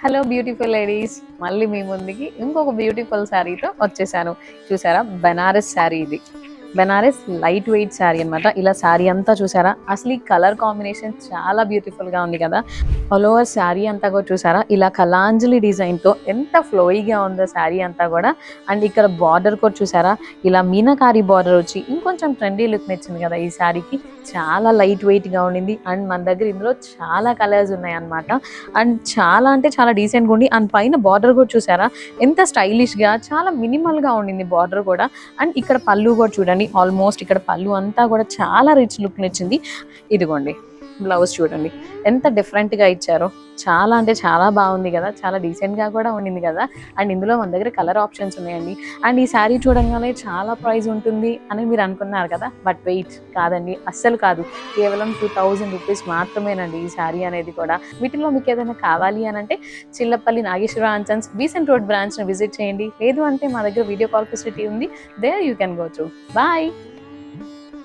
Hello beautiful ladies, మళ్ళీ మీ ముందుకి ఇంకొక బ్యూటిఫుల్ శారీతో వచ్చేసాను. చూసారా, బెనారస్ శారీ ఇది. బెనారస్ లైట్ వెయిట్ శారీ అనమాట. ఇలా శారీ అంతా చూసారా, అసలు ఈ కలర్ కాంబినేషన్ చాలా బ్యూటిఫుల్ గా ఉంది కదా. ఆల్ ఓవర్ శారీ అంతా కూడా చూసారా, ఇలా కలాంజలి డిజైన్ తో ఎంత ఫ్లోయిగా ఉందో శారీ అంతా కూడా. అండ్ ఇక్కడ బార్డర్ కూడా చూసారా, ఇలా మీనాకారి బార్డర్ వచ్చి ఇంకొంచెం ట్రెండీ లుక్ నచ్చింది కదా ఈ శారీకి. చాలా లైట్ వెయిట్ గా ఉండింది. అండ్ మన దగ్గర ఇందులో చాలా కలర్స్ ఉన్నాయి అనమాట. అండ్ చాలా అంటే చాలా డీసెంట్గా ఉండి, అండ్ పైన బార్డర్ కూడా చూసారా ఎంత స్టైలిష్ గా, చాలా మినిమల్ గా ఉండింది బార్డర్ కూడా. అండ్ ఇక్కడ పళ్ళు కూడా చూడండి, ఆల్మోస్ట్ ఇక్కడ పళ్ళు అంతా కూడా చాలా రిచ్ లుక్ నిచ్చింది. ఇదిగోండి బ్లౌజ్ చూడండి ఎంత డిఫరెంట్ గా ఇచ్చారో. చాలా అంటే చాలా బాగుంది కదా, చాలా డీసెంట్ గా కూడా ఉండింది కదా. అండ్ ఇందులో మన దగ్గర కలర్ ఆప్షన్స్ ఉన్నాయండి. అండ్ ఈ శారీ చూడంగానే చాలా ప్రైస్ ఉంటుంది అని మీరు అనుకున్నారు కదా, బట్ వెయిట్ కాదండి, అస్సలు కాదు. కేవలం 2000 రూపీస్ మాత్రమేనండి ఈ శారీ అనేది కూడా. వీటిలో మీకు ఏదైనా కావాలి అని అంటే Chillapalli Nageswara and sons Besant road branch ని విజిట్ చేయండి. లేదు అంటే మా దగ్గర వీడియో కాల్ ఫెసిలిటీ ఉంది, there you can go to. Bye.